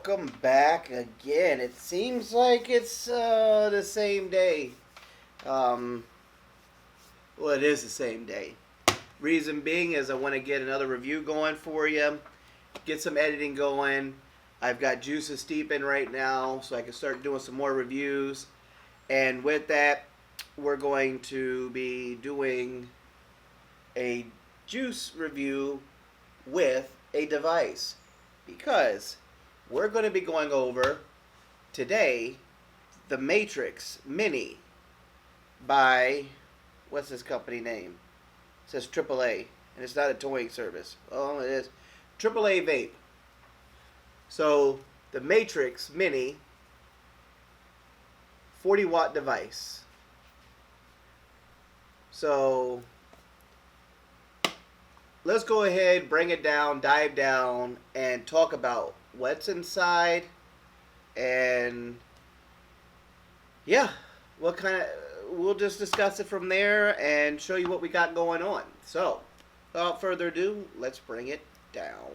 welcome back again. It seems like it's the same day. Well, it is the same day. Reason being is I want to get another review going for you, get some editing going. I've got juices steeping right now, so I can start doing some more reviews. And with that, we're going to be doing a juice review with a device, because we're going to be going over today the Matrix Mini by, what's this company name? It says AAA, and it's not a towing service. Oh, it is AAA Vape. So the Matrix Mini 40-watt device. So let's go ahead, bring it down, dive down, and talk about what's inside, and yeah, what kind of, we'll just discuss it from there and show you what we got going on. So, without further ado, let's bring it down.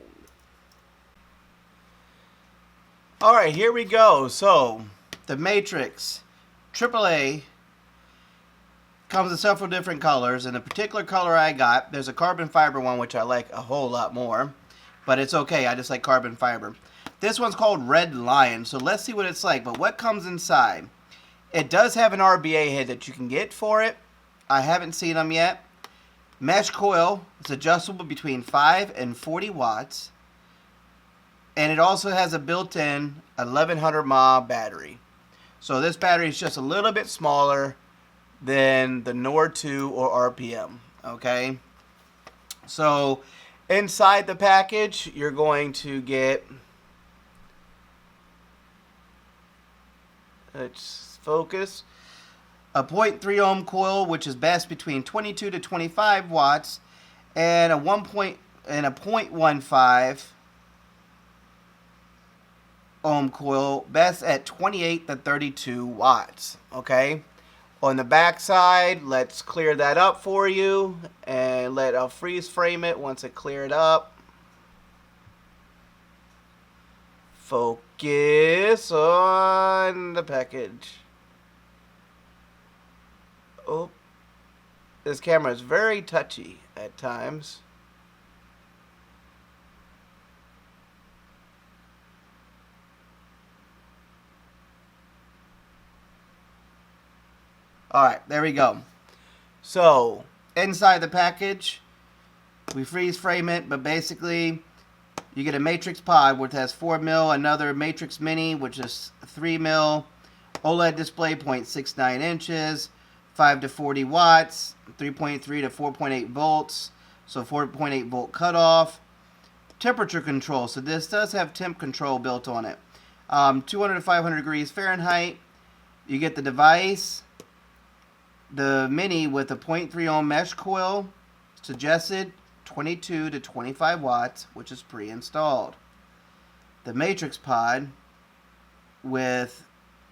Alright, here we go. So, the Matrix AAA comes in several different colors, and the particular color I got, there's a carbon fiber one which I like a whole lot more, but it's okay, I just like carbon fiber. This one's called Red Lion, so let's see what it's like. But what comes inside? It does have an RBA head that you can get for it. I haven't seen them yet. Mesh coil, it's adjustable between 5 and 40 watts, and it also has a built-in 1100 mAh battery. So this battery is just a little bit smaller than the Nord 2 or RPM, okay? So inside the package, you're going to get, let's focus, a 0.3 ohm coil, which is best between 22 to 25 watts, and a 0.15 ohm coil, best at 28 to 32 watts, okay? On the back side, let's clear that up for you, and I'll freeze frame it once it cleared up. Focus on the package. Oh, this camera is very touchy at times. Alright, there we go. So, inside the package, we freeze frame it, but basically, you get a Matrix pod, which has 4 mil, another Matrix Mini, which is 3 mil, OLED display, 0.69 inches, 5 to 40 watts, 3.3 to 4.8 volts, so 4.8 volt cutoff. Temperature control, so this does have temp control built on it. 200 to 500 degrees Fahrenheit. You get the device, the Mini with a 0.3 ohm mesh coil, suggested 22 to 25 watts, which is pre-installed. The Matrix pod with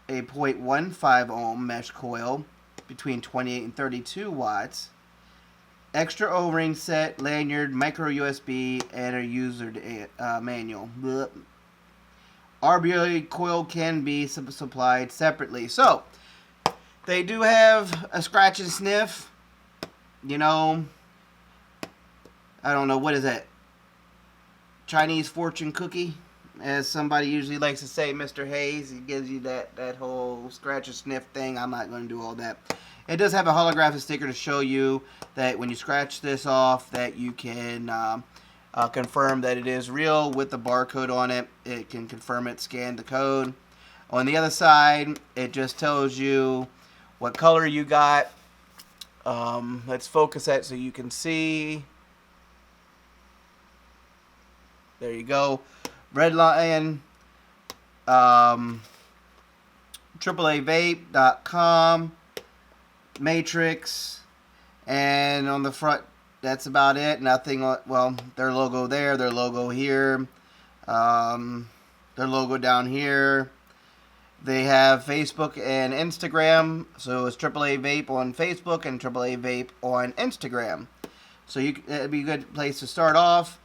a 0.15 ohm mesh coil between 28 and 32 watts. Extra O-ring set, lanyard, micro USB, and a user manual. Blech. RBA coil can be supplied separately. So, they do have a scratch and sniff. You know, I don't know, what is that? Chinese fortune cookie? As somebody usually likes to say, Mr. Hayes, he gives you that whole scratch and sniff thing. I'm not going to do all that. It does have a holographic sticker to show you that when you scratch this off, that you can confirm that it is real with the barcode on it. It can confirm it, scan the code. On the other side, it just tells you what color you got. Let's focus that so you can see. There you go. Red Lion, AAAvape.com, Matrix, and on the front, that's about it. Nothing, well, their logo there, their logo here, their logo down here. They have Facebook and Instagram, so it's AAA Vape on Facebook and AAA Vape on Instagram. So it'd be a good place to start off.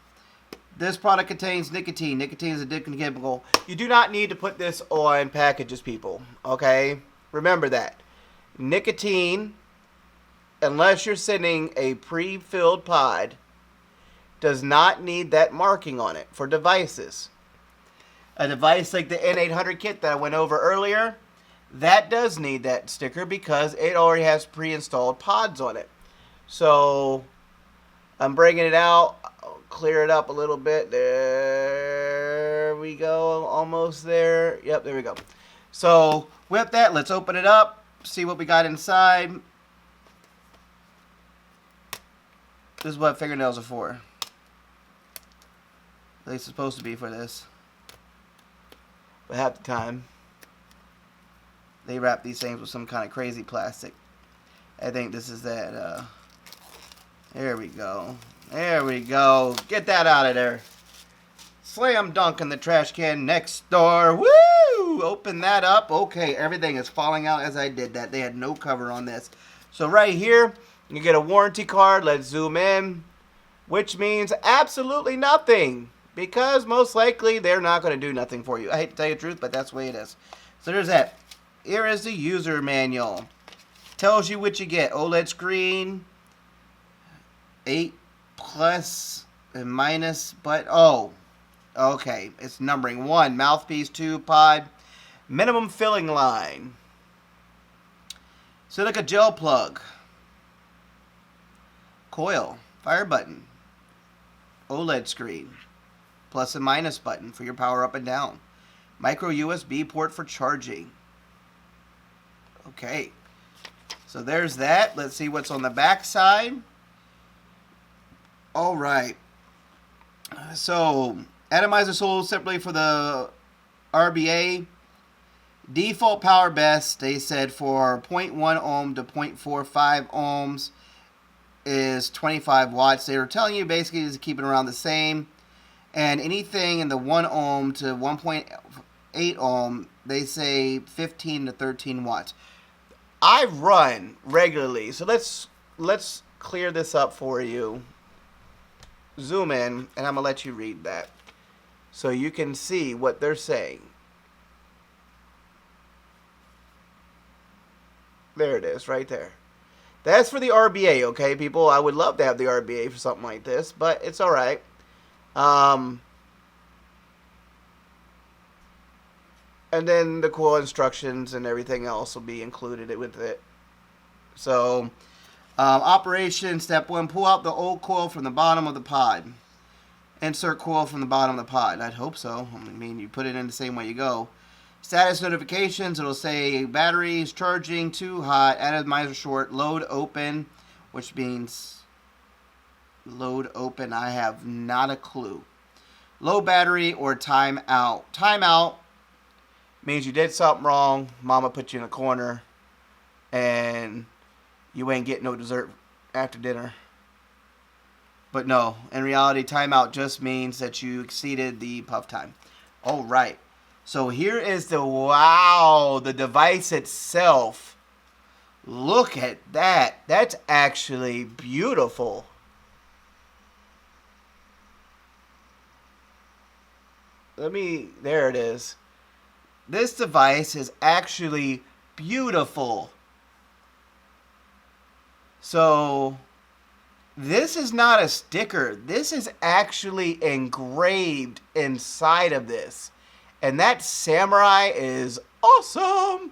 This product contains nicotine. Nicotine is a addictive chemical. You do not need to put this on packages, people. Okay? Remember that. Nicotine, unless you're sending a pre-filled pod, does not need that marking on it for devices. A device like the N800 kit that I went over earlier, that does need that sticker because it already has pre-installed pods on it. So I'm bringing it out. I'll clear it up a little bit. There we go. Almost there. Yep, there we go. So with that, let's open it up. See what we got inside. This is what fingernails are for. At least it's supposed to be for this. But half the time, they wrap these things with some kind of crazy plastic. I think this is that. There we go. There we go. Get that out of there. Slam dunk in the trash can next door. Woo! Open that up. Okay, everything is falling out as I did that. They had no cover on this. So right here, you get a warranty card. Let's zoom in. Which means absolutely nothing. Because most likely they're not going to do nothing for you. I hate to tell you the truth, but that's the way it is. So there's that. Here is the user manual. Tells you what you get. OLED screen. 8 plus and minus. But, oh. Okay. It's numbering 1. Mouthpiece, 2. Pod. Minimum filling line. Silica gel plug. Coil. Fire button. OLED screen. Plus and minus button for your power up and down. Micro USB port for charging. Okay. So there's that. Let's see what's on the back side. Alright. So, atomizer sold separately for the RBA. Default power best, they said for 0.1 ohm to 0.45 ohms is 25 watts. They were telling you basically to keep it around the same. And anything in the 1 ohm to 1.8 ohm, they say 15 to 13 watts. I run regularly, so let's clear this up for you. Zoom in, and I'm going to let you read that so you can see what they're saying. There it is, right there. That's for the RBA, okay, people? I would love to have the RBA for something like this, but it's all right. And then the coil instructions and everything else will be included with it. So, operation, step 1, pull out the old coil from the bottom of the pod. Insert coil from the bottom of the pod. I'd hope so. I mean, you put it in the same way you go. Status notifications, it'll say batteries charging, too hot, atomizer short, load open, which means load open, I have not a clue. Low battery or time out. Time out means you did something wrong, mama put you in a corner, and you ain't getting no dessert after dinner. But no, in reality, timeout just means that you exceeded the puff time. All right. So here is the device itself. Look at that. That's actually beautiful. There it is. This device is actually beautiful. So, this is not a sticker. This is actually engraved inside of this. And that samurai is awesome.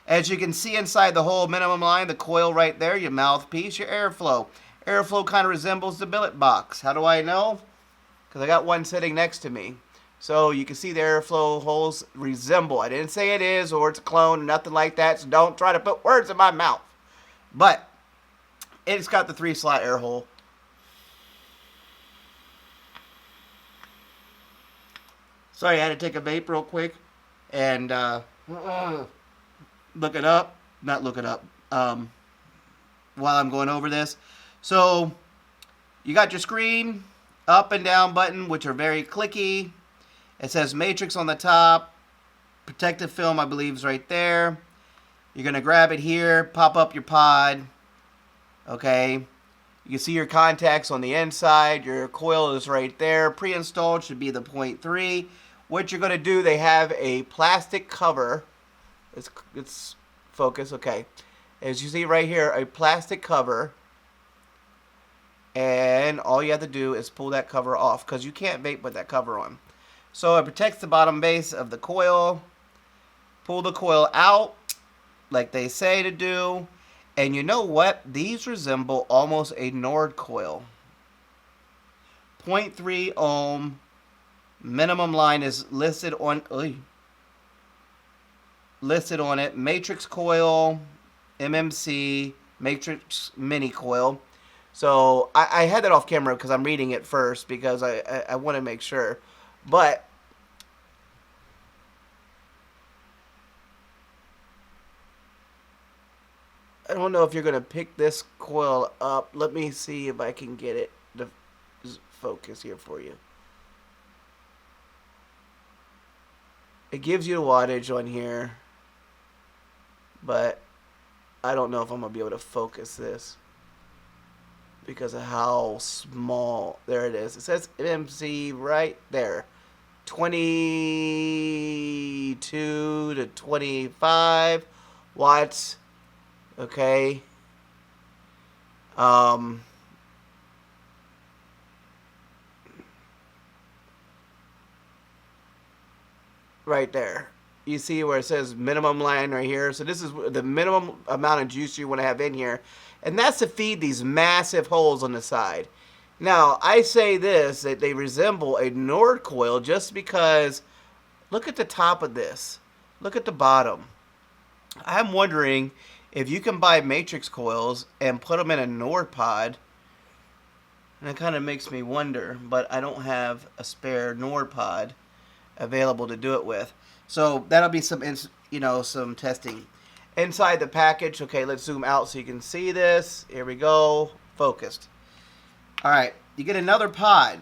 As you can see inside the whole minimum line, the coil right there, your mouthpiece, your airflow. Airflow kind of resembles the billet box. How do I know? Because I got one sitting next to me. So you can see the airflow holes resemble. I didn't say it is or it's a clone or nothing like that. So don't try to put words in my mouth. But it's got the 3-slot air hole. Sorry, I had to take a vape real quick and look it up. Not look it up. While I'm going over this. So you got your screen, up and down button, which are very clicky. It says matrix on the top. Protective film, I believe, is right there. You're going to grab it here, pop up your pod. Okay. You can see your contacts on the inside. Your coil is right there. Pre-installed should be the 0.3. What you're going to do, they have a plastic cover. It's focus, okay. As you see right here, a plastic cover. And all you have to do is pull that cover off because you can't vape with that cover on. So it protects the bottom base of the coil. Pull the coil out like they say to do. And you know what? These resemble almost a Nord coil. 0.3 ohm. Minimum line is listed on it. Matrix coil, MMC, Matrix mini coil. So I had that off camera because I'm reading it first because I want to make sure. But I don't know if you're going to pick this coil up. Let me see if I can get it to focus here for you. It gives you the wattage on here, but I don't know if I'm going to be able to focus this because of how small. There it is. It says MMC right there. 22 to 25 watts. Okay. Right there. You see where it says minimum line right here. So this is the minimum amount of juice you want to have in here. And that's to feed these massive holes on the side. Now, I say this, that they resemble a Nord coil just because, look at the top of this. Look at the bottom. I'm wondering if you can buy matrix coils and put them in a Nord pod. And it kind of makes me wonder, but I don't have a spare Nord pod available to do it with. So that'll be some, some testing. Inside the package, okay, let's zoom out so you can see this. Here we go, focused. All right, you get another pod.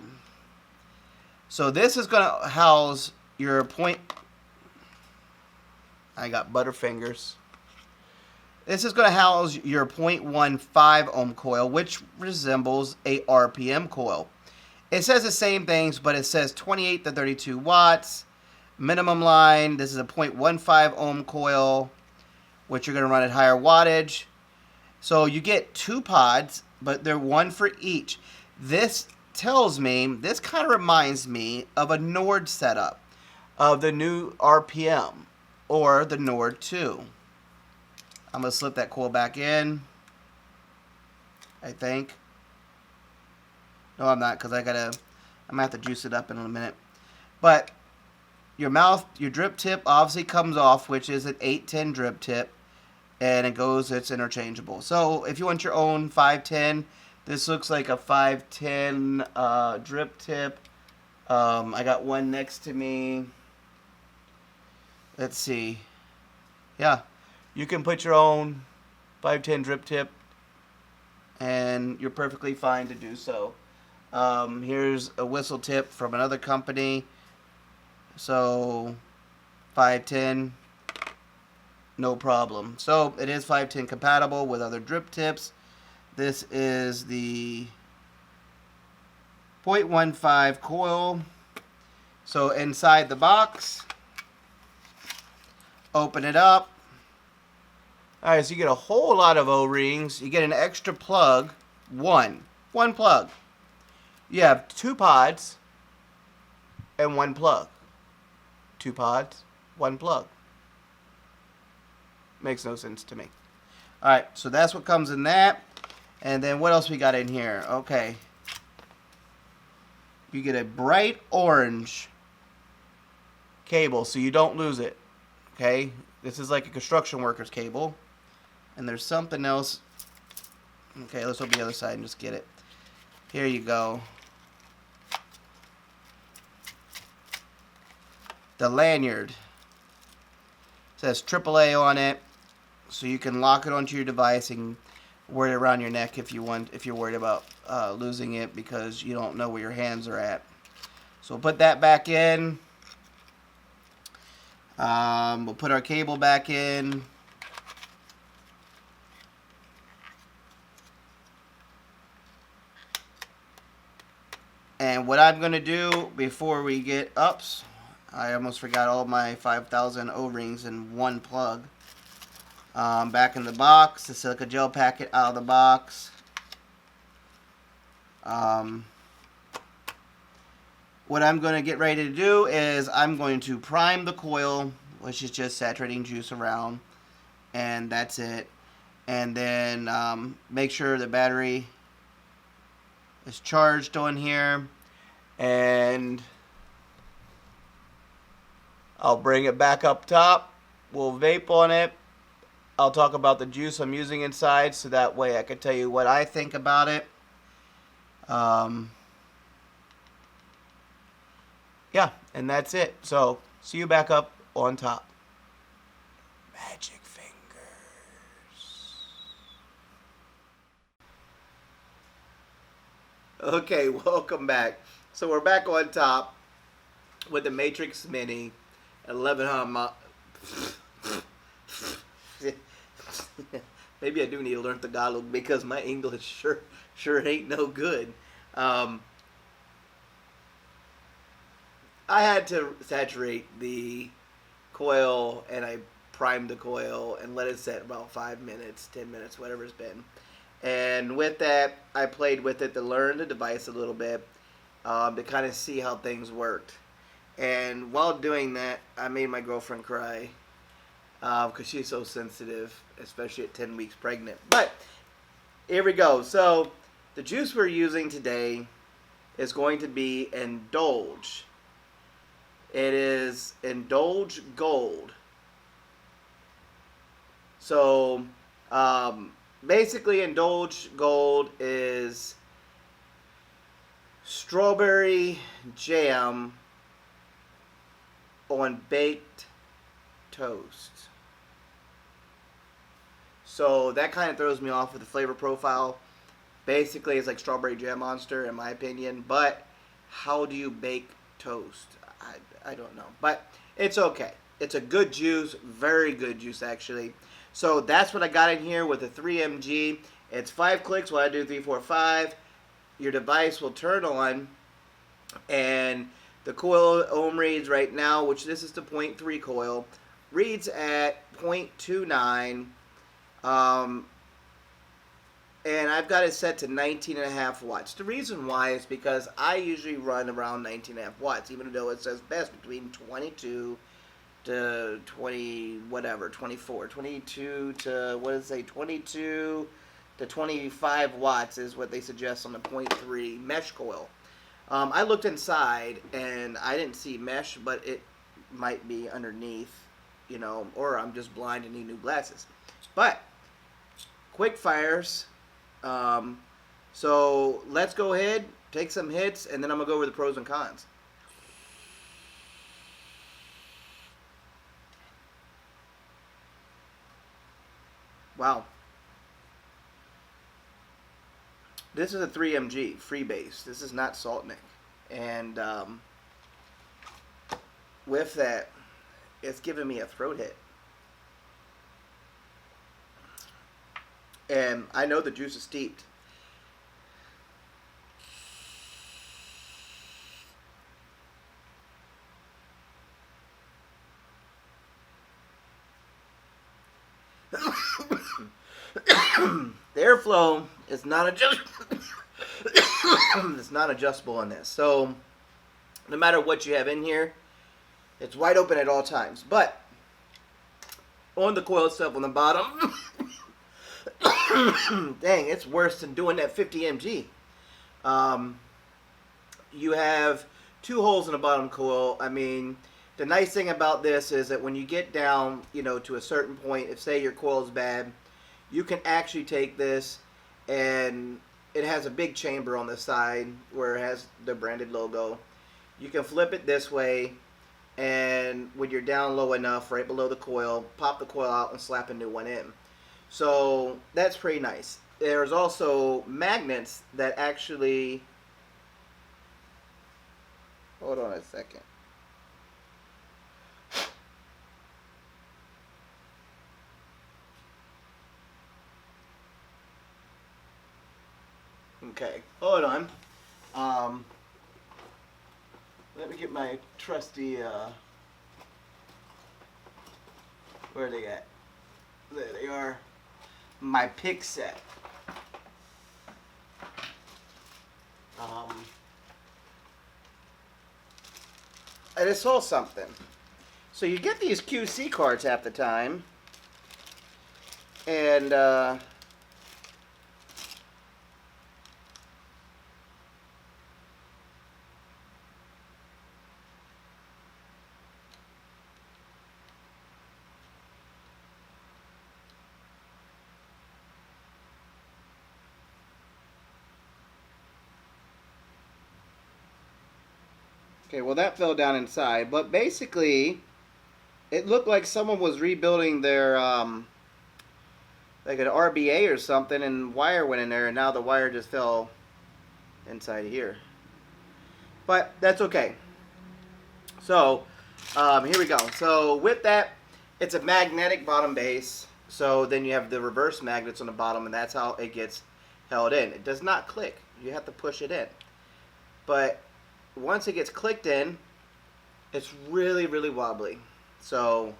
So this is going to house your I got butterfingers. This is going to house your 0.15 ohm coil, which resembles a RPM coil. It says the same things, but it says 28 to 32 watts. Minimum line, this is a 0.15 ohm coil, which you're going to run at higher wattage. So you get 2 pods, but they're 1 for each. This tells me, this kind of reminds me of a Nord setup of the new RPM or the Nord 2. I'm going to slip that coil back in, I think. No, I'm not, because I'm going to have to juice it up in a minute. But your drip tip obviously comes off, which is an 810 drip tip, and it's interchangeable. So if you want your own 510, this looks like a 510 drip tip. I got one next to me. Let's see. Yeah, you can put your own 510 drip tip, and you're perfectly fine to do so. Here's a whistle tip from another company. So 510, no problem. So it is 510 compatible with other drip tips. This is the 0.15 coil. So inside the box, open it up. Alright, so you get a whole lot of O-rings. You get an extra plug. One plug. You have 2 pods and 1 plug. 2 pods, 1 plug. Makes no sense to me. Alright, so that's what comes in that. And then what else we got in here? Okay. You get a bright orange cable so you don't lose it. Okay? This is like a construction worker's cable. And there's something else. Okay, let's open the other side and just get it. Here you go. The lanyard. It says AAA on it. So you can lock it onto your device and wear it around your neck if you want, if you're worried about losing it because you don't know where your hands are at. So we'll put that back in. We'll put our cable back in. And what I'm going to do before we get ups, I almost forgot all my 5,000 O-rings in one plug. Back in the box, the silica gel packet out of the box. What I'm going to get ready to do is I'm going to prime the coil, which is just saturating juice around, and that's it. And then make sure the battery is charged on here, and I'll bring it back up top. We'll vape on it. I'll talk about the juice I'm using inside, so that way I can tell you what I think about it. Yeah, and that's it. So, see you back up on top. Magic fingers. Okay, welcome back. So we're back on top with the Matrix Mini, 1100. Maybe I do need to learn Tagalog because my English sure ain't no good. I had to saturate the coil, and I primed the coil and let it set about 5 minutes, 10 minutes, whatever it's been. And with that, I played with it to learn the device a little bit, to kind of see how things worked. And while doing that, I made my girlfriend cry because she's so sensitive, especially at 10 weeks pregnant. But here we go. So the juice we're using today is going to be NDULGE. It is NDULGE Gold. So basically NDULGE Gold is strawberry jam on baked toast. So that kind of throws me off with the flavor profile. Basically, it's like strawberry jam monster, in my opinion. But how do you bake toast? I don't know. But it's okay. It's a good juice. Very good juice, actually. So that's what I got in here with the 3mg. It's 5 clicks. 1, 2, 3, 4, 5. Your device will turn on. And the coil ohm reads right now, which this is the 0.3 coil, reads at 0.29. And I've got it set to 19.5 watts. The reason why is because I usually run around 19.5 watts, even though it says best between 22 to 20, whatever, 24. 22 to, what does it say, 22 to 25 watts is what they suggest on the 0.3 mesh coil. I looked inside, and I didn't see mesh, but it might be underneath, you know, or I'm just blind and need new glasses. But quick fires. So let's go ahead, take some hits, and then I'm going to go over the pros and cons. Wow. This is a 3mg, free base. This is not Saltnik. And with that, it's giving me a throat hit. And I know the juice is steeped. The airflow is not it's not adjustable on this. So no matter what you have in here, it's wide open at all times. But on the coil itself on the bottom, dang, it's worse than doing that 50 mg. You have 2 holes in the bottom coil. I mean, the nice thing about this is that when you get down, you know, to a certain point, if say your coil is bad, you can actually take this, and it has a big chamber on the side where it has the branded logo. You can flip it this way, and when you're down low enough, right below the coil, pop the coil out and slap a new one in. So that's pretty nice. There's also magnets that actually, hold on a second. Okay, hold on. Let me get my trusty, where are they at? There they are. My pick set. I just saw something. So you get these QC cards half the time, and okay, well that fell down inside, but basically it looked like someone was rebuilding their like an RBA or something, and wire went in there, and now the wire just fell inside here. But that's okay. So here we go. So with that, it's a magnetic bottom base. So then you have the reverse magnets on the bottom, and that's how it gets held in. It does not click. You have to push it in. But once it gets clicked in, it's really, really wobbly. So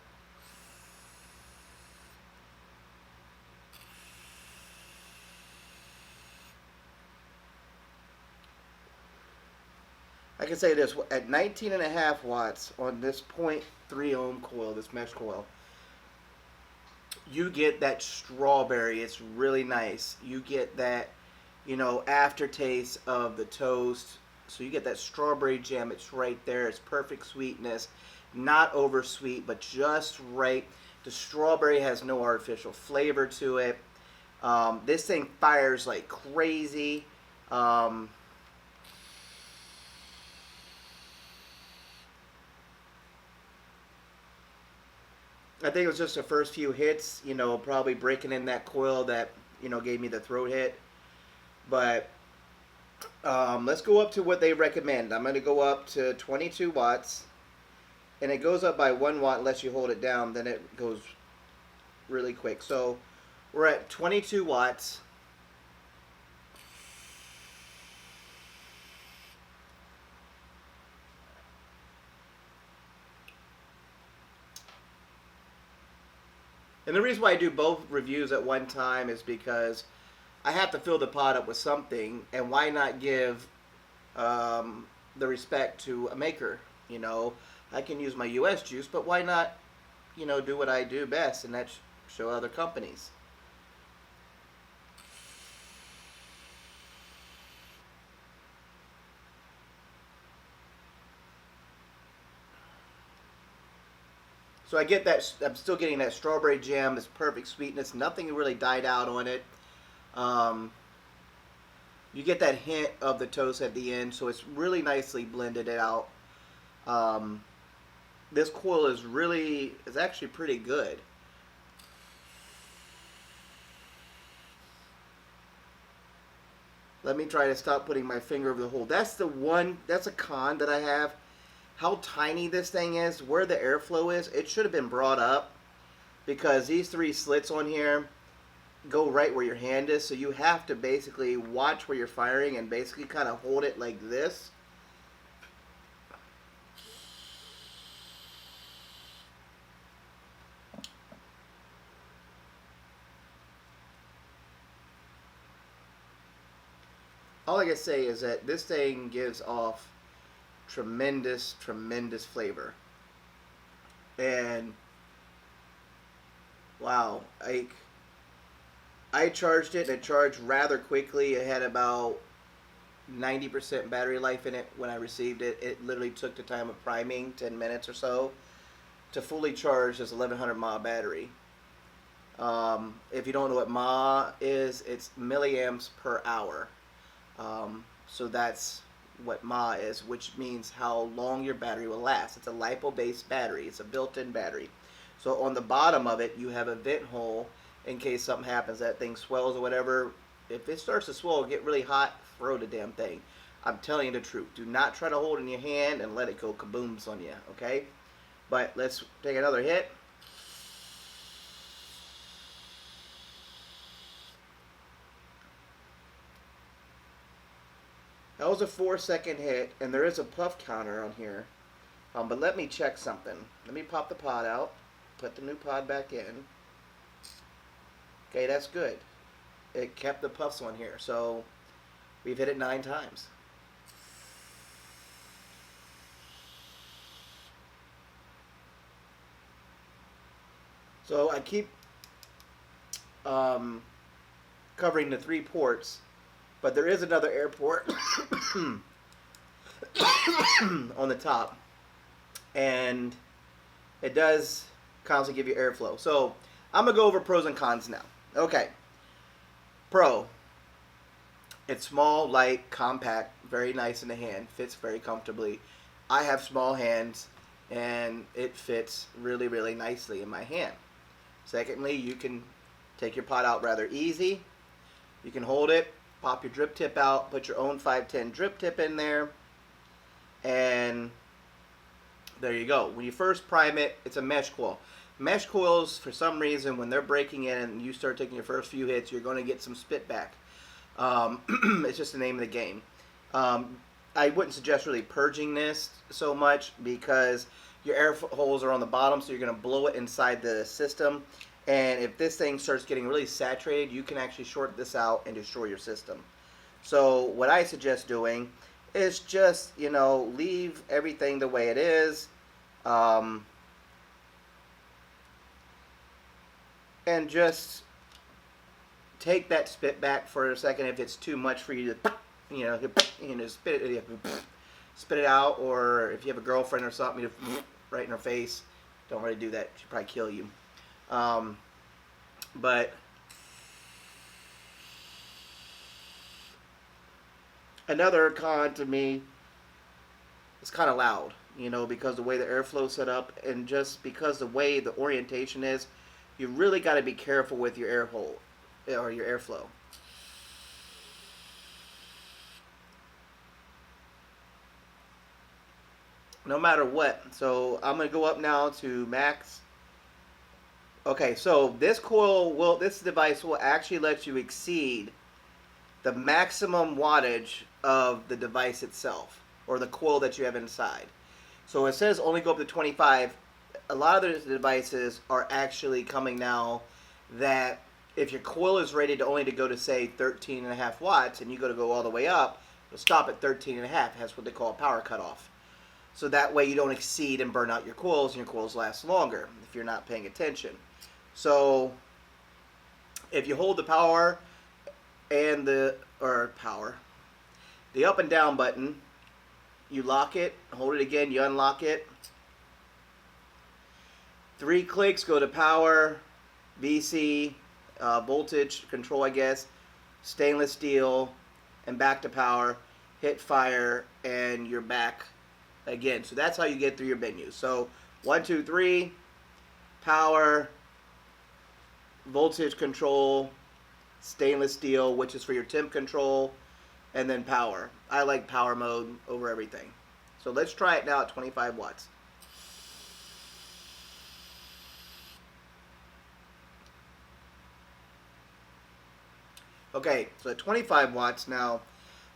I can say this, at 19.5 watts on this 0.3 ohm coil, this mesh coil, you get that strawberry. It's really nice. You get that, you know, aftertaste of the toast. So you get that strawberry jam. It's right there. It's perfect sweetness. Not over sweet, but just right. The strawberry has no artificial flavor to it. This thing fires like crazy. I think it was just the first few hits, you know, probably breaking in that coil that, you know, gave me the throat hit. But let's go up to what they recommend. I'm going to go up to 22 watts. And it goes up by 1 watt unless you hold it down. Then it goes really quick. So we're at 22 watts. And the reason why I do both reviews at one time is because I have to fill the pot up with something, and why not give the respect to a maker? You know, I can use my U.S. juice, but why not, you know, do what I do best, and that's show other companies. So I get that, I'm still getting that strawberry jam, this perfect sweetness, nothing really died out on it. You get that hint of the toast at the end, so it's really nicely blended it out. This coil is actually pretty good. Let me try to stop putting my finger over the hole. That's a con that I have. How tiny this thing is, where the airflow is, it should have been brought up, because these 3 slits on here go right where your hand is, so you have to basically watch where you're firing and basically kind of hold it like this. All I can say is that this thing gives off tremendous, tremendous flavor. And wow, I charged it, and it charged rather quickly. It had about 90% battery life in it when I received it. It literally took the time of priming, 10 minutes or so, to fully charge this 1100 mAh battery. If you don't know what mAh is, it's milliamps per hour. So that's what mAh is, which means how long your battery will last. It's a LiPo-based battery. It's a built-in battery. So on the bottom of it, you have a vent hole in case something happens, that thing swells or whatever. If it starts to swell, get really hot, throw the damn thing. I'm telling you the truth. Do not try to hold it in your hand and let it go kabooms on you, okay? But let's take another hit. That was a 4-second hit, and there is a puff counter on here. But let me check something. Let me pop the pod out, put the new pod back in. Okay, that's good. It kept the puffs on here, so we've hit it 9 times. So I keep covering the 3 ports, but there is another air port on the top, and it does constantly give you airflow. So I'm gonna go over pros and cons now. Okay, pro. It's small, light, compact, very nice in the hand, fits very comfortably. I have small hands, and it fits really, really nicely in my hand. Secondly, you can take your pod out rather easy. You can hold it, pop your drip tip out, put your own 510 drip tip in there, and there you go. When you first prime it, it's a mesh coil. Mesh coils, for some reason, when they're breaking in and you start taking your first few hits, you're going to get some spit back. It's just the name of the game. I wouldn't suggest really purging this so much because your air holes are on the bottom, so you're going to blow it inside the system. And if this thing starts getting really saturated, you can actually short this out and destroy your system. So what I suggest doing is just, you know, leave everything the way it is. And just take that spit back for a second if it's too much for you to, you know, spit it out. Or if you have a girlfriend or something, you right in her face. Don't really do that. She'll probably kill you. But another con to me, it's kind of loud, you know, because the way the airflow is set up, and just because the way the orientation is, you really got to be careful with your air hole or your airflow. No matter what. So I'm going to go up now to max. Okay, so this device will actually let you exceed the maximum wattage of the device itself, or the coil that you have inside. So it says only go up to 25. A lot of the devices are actually coming now that if your coil is rated only to go to, say, 13.5 watts, and you go all the way up, it'll stop at 13.5. That's what they call a power cutoff. So that way you don't exceed and burn out your coils, and your coils last longer if you're not paying attention. So if you hold the power and the up and down button, you lock it, hold it again, you unlock it. 3 clicks, go to power, VC, voltage control, I guess, stainless steel, and back to power, hit fire, and you're back again. So that's how you get through your menus. So 1, 2, 3, power, voltage control, stainless steel, which is for your temp control, and then power. I like power mode over everything. So let's try it now at 25 watts. Okay, so at 25 watts now,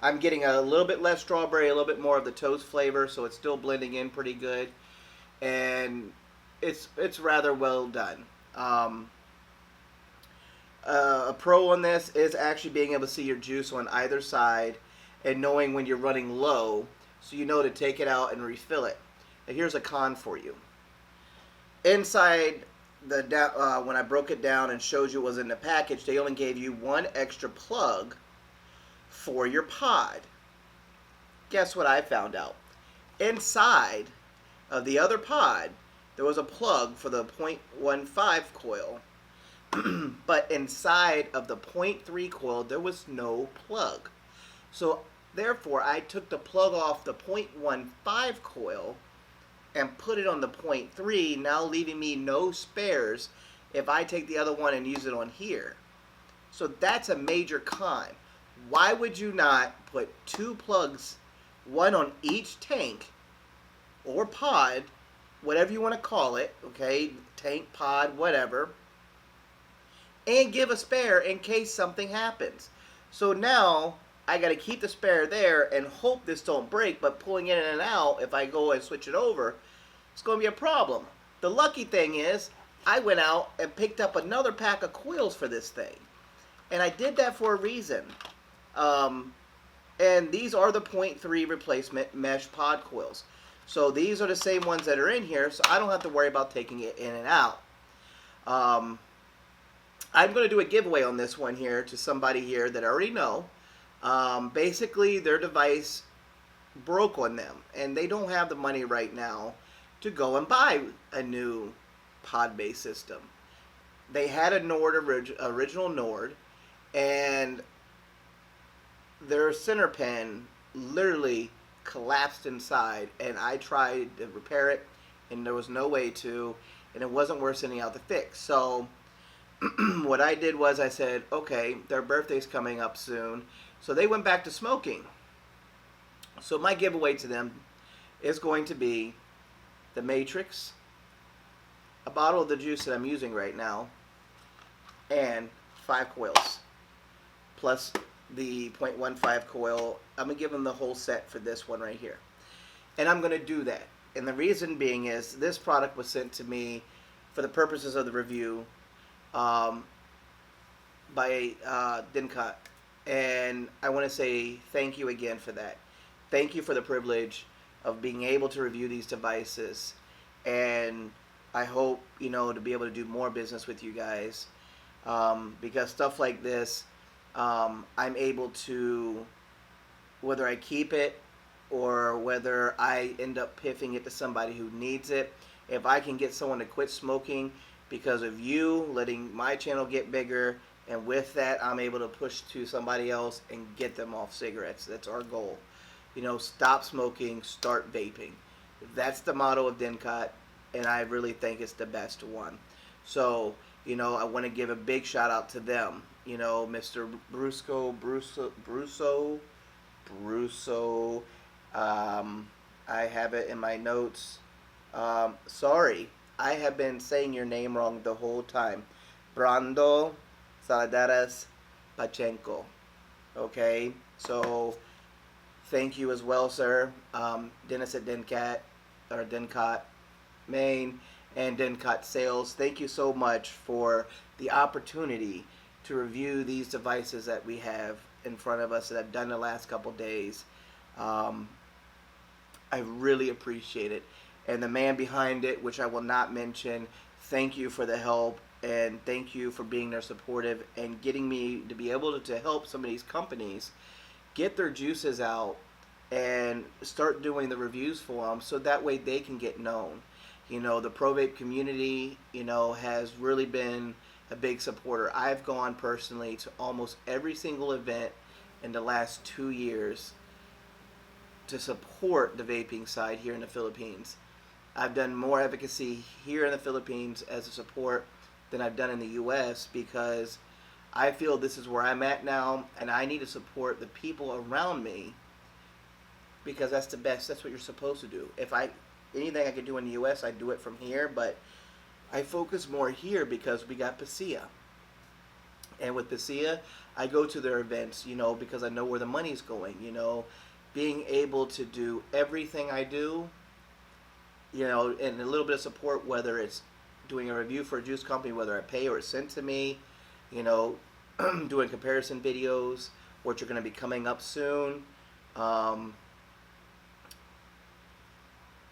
I'm getting a little bit less strawberry, a little bit more of the toast flavor, so it's still blending in pretty good, and it's rather well done. A pro on this is actually being able to see your juice on either side and knowing when you're running low, so you know to take it out and refill it. Now here's a con for you. Inside when I broke it down and showed you what was in the package, they only gave you 1 extra plug for your pod. Guess what I found out? Inside of the other pod, there was a plug for the 0.15 coil, but inside of the 0.3 coil, there was no plug. So therefore, I took the plug off the 0.15 coil and put it on the 0.3, now leaving me no spares if I take the other one and use it on here. So that's a major con. Why would you not put 2 plugs, one on each tank or pod, whatever you want to call it, okay, tank, pod, whatever, and give a spare in case something happens? So now I got to keep the spare there and hope this don't break, but pulling in and out, if I go and switch it over, it's going to be a problem. The lucky thing is, I went out and picked up another pack of coils for this thing. And I did that for a reason. And these are the 0.3 replacement mesh pod coils. So these are the same ones that are in here, so I don't have to worry about taking it in and out. I'm going to do a giveaway on this one here to somebody here that I already know. Basically, their device broke on them, and they don't have the money right now to go and buy a new pod-based system. They had a Nord, original Nord, and their center pin literally collapsed inside, and I tried to repair it, and there was no way to, and it wasn't worth sending out the fix. So what I did was I said, okay, their birthday's coming up soon, so they went back to smoking. So my giveaway to them is going to be the Matrix, a bottle of the juice that I'm using right now, and 5 coils, plus the 0.15 coil. I'm going to give them the whole set for this one right here. And I'm going to do that. And the reason being is this product was sent to me for the purposes of the review by D3NKAT. And I want to say thank you again for that. Thank you for the privilege of being able to review these devices. And I hope, you know, to be able to do more business with you guys. Because stuff like this, I'm able to, whether I keep it or whether I end up piffing it to somebody who needs it, if I can get someone to quit smoking because of you letting my channel get bigger, and with that I'm able to push to somebody else and get them off cigarettes. That's our goal. You know, stop smoking, start vaping. That's the motto of D3NKAT, and I really think it's the best one. So, you know, I want to give a big shout out to them. You know, Mr. Brusso, I have it in my notes. Sorry, I have been saying your name wrong the whole time. Brando Saladares Pachenko. Okay, so thank you as well, sir. Dennis at D3NKAT, or D3NKAT Main, and D3NKAT Sales. Thank you so much for the opportunity to review these devices that we have in front of us that I've done the last couple days. I really appreciate it. And the man behind it, which I will not mention, thank you for the help, and thank you for being there supportive and getting me to be able to help some of these companies get their juices out and start doing the reviews for them, so that way they can get known. You know, the ProVape community, you know, has really been a big supporter. I've gone personally to almost every single event in the last 2 years to support the vaping side here in the Philippines. I've done more advocacy here in the Philippines as a support than I've done in the US, because I feel this is where I'm at now, and I need to support the people around me, because that's the best. That's what you're supposed to do. If anything I could do in the US, I'd do it from here, but I focus more here because we got PASIA. And with PASIA, I go to their events, you know, because I know where the money's going, you know. Being able to do everything I do, you know, and a little bit of support, whether it's doing a review for a juice company, whether I pay or it's sent to me, you know, doing comparison videos, which are going to be coming up soon. I'm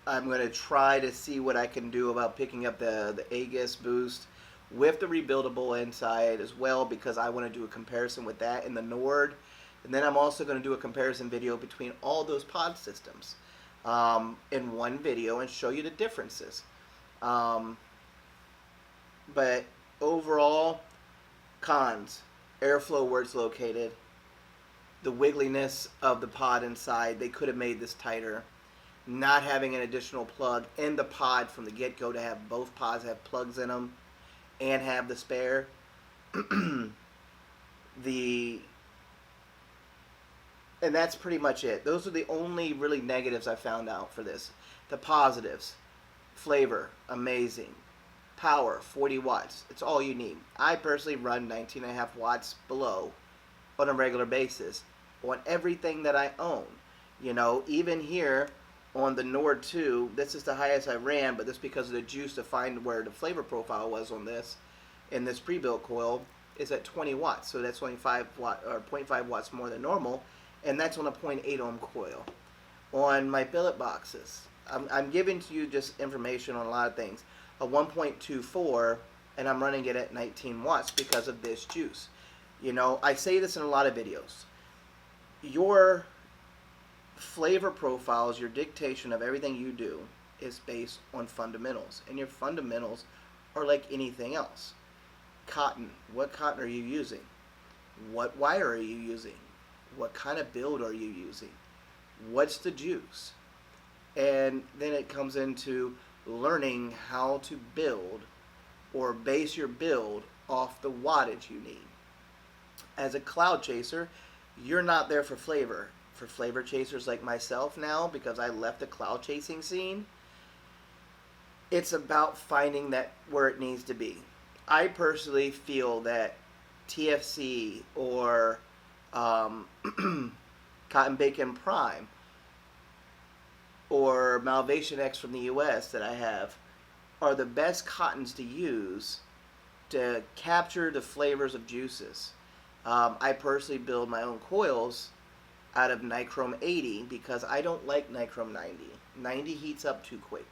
going to try to see what I can do about picking up the Aegis boost with the rebuildable inside as well, because I want to do a comparison with that in the Nord. And then I'm also going to do a comparison video between all those pod systems in one video and show you the differences. But overall, cons: airflow where it's located, the wiggliness of the pod inside. They could have made this tighter. Not having an additional plug in the pod from the get-go to have both pods have plugs in them and have the spare. And that's pretty much it. Those are the only really negatives I found out for this. The positives: flavor, amazing. Power, 40 watts. It's all you need. I personally run 19.5 watts below on a regular basis. on everything that I own. You know, even here on the Nord 2, this is the highest I ran, but this because of the juice to find where the flavor profile was on this. In this pre-built coil is at 20 watts, so that's only 5 watt or 0.5 watts more than normal, and that's on a 0.8 ohm coil. On my billet boxes, I'm giving to you just information on a lot of things. A 1.24, and I'm running it at 19 watts because of this juice. You know, I say this in a lot of videos. Your flavor profiles, your dictation of everything you do is based on fundamentals, and your fundamentals are like anything else. Cotton. What cotton are you using? What wire are you using? What kind of build are you using? What's the juice? And then it comes into learning how to build or base your build off the wattage you need. As a cloud chaser, you're not there for flavor. For flavor chasers like myself now, because I left the cloud chasing scene, it's about finding that where it needs to be. I personally feel that TFC or Cotton Bacon Prime or Malvation X from the US that I have are the best cottons to use to capture the flavors of juices. I personally build my own coils out of Nichrome 80 because I don't like Nichrome 90. 90 heats up too quick.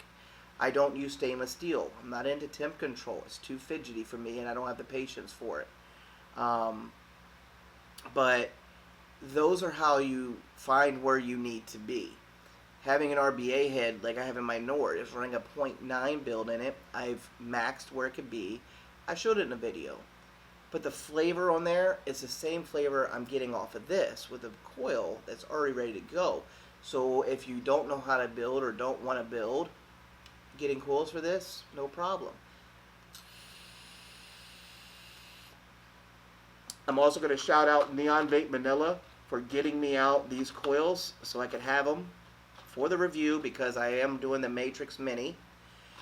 I don't use stainless steel. I'm not into temp control. It's too fidgety for me and I don't have the patience for it. But those are how you find where you need to be. Having an RBA head like I have in my Nord is running a 0.9 build in it. I've maxed where it could be. I showed it in a video. But the flavor on there is the same flavor I'm getting off of this with a coil that's already ready to go. So if you don't know how to build or don't want to build, getting coils for this, no problem. I'm also going to shout out Neon Vape Manila for getting me out these coils so I could have them for the review because I am doing the Matrix Mini.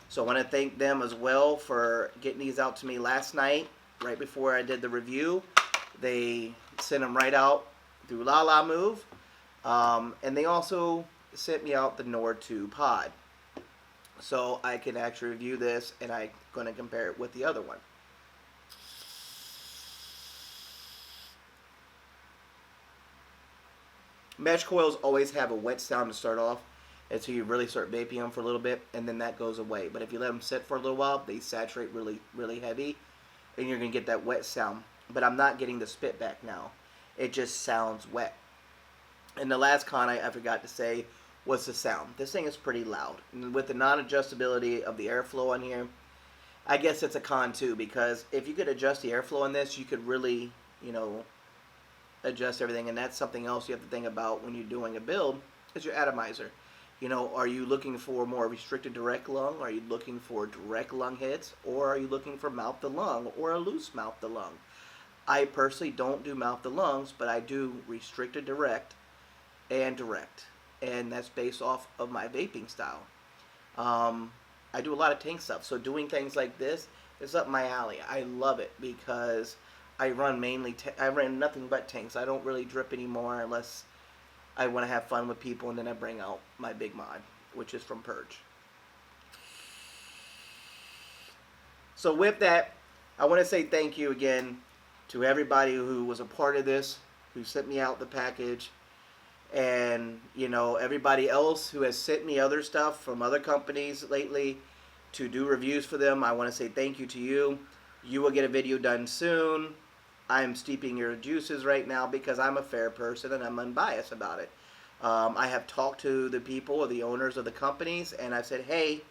So I want to thank them as well for getting these out to me last night, right before I did the review. They sent them right out through La Move. And they also sent me out the Nord 2 pod. So I can actually review this and I'm going to compare it with the other one. Mesh coils always have a wet sound to start off until you really start vaping them for a little bit, and then that goes away. But if you let them sit for a little while, they saturate really, really heavy, and you're going to get that wet sound. But I'm not getting the spit back now. It just sounds wet. And the last con I forgot to say was the sound. This thing is pretty loud. And with the non-adjustability of the airflow on here, I guess it's a con too, because if you could adjust the airflow on this, you could really, you know, adjust everything. And that's something else you have to think about when you're doing a build, is your atomizer. You know, are you looking for more restricted direct lung? Are you looking for direct lung hits? Or are you looking for mouth to lung or a loose mouth to lung? I personally don't do mouth to lungs, but I do restricted direct and direct. And that's based off of my vaping style. I do a lot of tank stuff, so doing things like this is up my alley. I love it because I run mainly, I ran nothing but tanks. I don't really drip anymore unless I want to have fun with people, and then I bring out my big mod, which is from Purge. So with that, I want to say thank you again to everybody who was a part of this, who sent me out the package, and you know, everybody else who has sent me other stuff from other companies lately to do reviews for them. I want to say thank you to you. You will get a video done soon. I'm steeping your juices right now because I'm a fair person and I'm unbiased about it. I have talked to the people or the owners of the companies, and I've said, hey,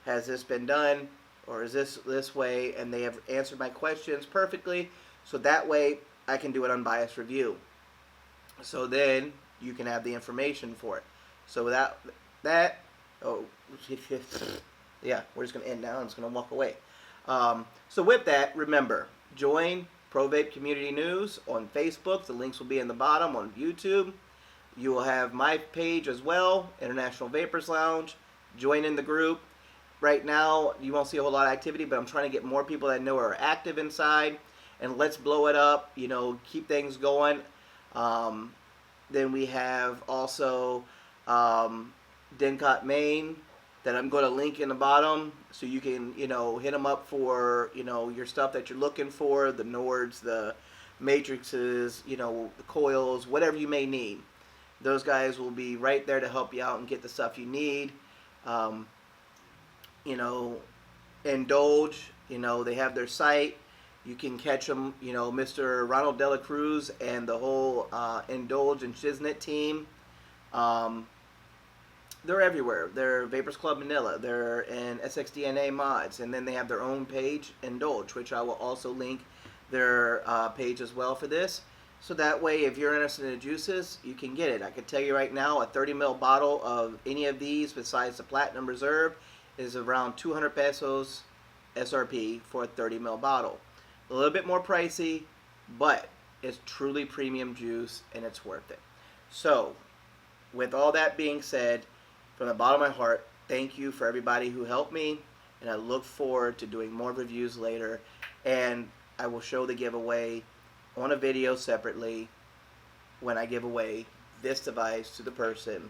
has this been done, or is this way? And they have answered my questions perfectly, so that way I can do an unbiased review. So then you can have the information for it. So without that, oh, yeah, we're just going to end now. I'm just going to walk away. So with that, remember, join ProVape Community News on Facebook. The links will be in the bottom on YouTube. You will have my page as well, International Vapers Lounge. Join in the group. Right now, you won't see a whole lot of activity, but I'm trying to get more people that I know are active inside. And let's blow it up, you know, keep things going. Then we have also D3NKAT Main that I'm going to link in the bottom, so you can, you know, hit them up for, you know, your stuff that you're looking for, the Nords, the matrices, you know, the coils, whatever you may need. Those guys will be right there to help you out and get the stuff you need. You know, NDULGE, you know, they have their site. You can catch them, you know, Mr. Ronald Dela Cruz and the whole NDULGE and Shiznit team. They're everywhere. They're Vapers Club Manila. They're in SXDNA Mods. And then they have their own page, NDULGE, which I will also link their page as well for this. So that way, if you're interested in the juices, you can get it. I can tell you right now, a 30 ml bottle of any of these besides the Platinum Reserve is around 200 pesos SRP for a 30 ml bottle. A little bit more pricey, but it's truly premium juice and it's worth it. So, with all that being said, from the bottom of my heart, thank you for everybody who helped me, and I look forward to doing more reviews later, and I will show the giveaway on a video separately when I give away this device to the person.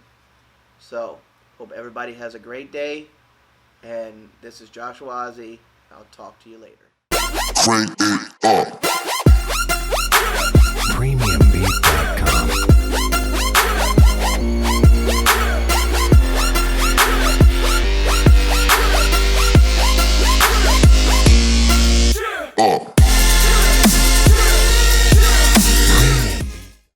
So, hope everybody has a great day, and this is Joshua Ozzy. I'll talk to you later. Crank it up.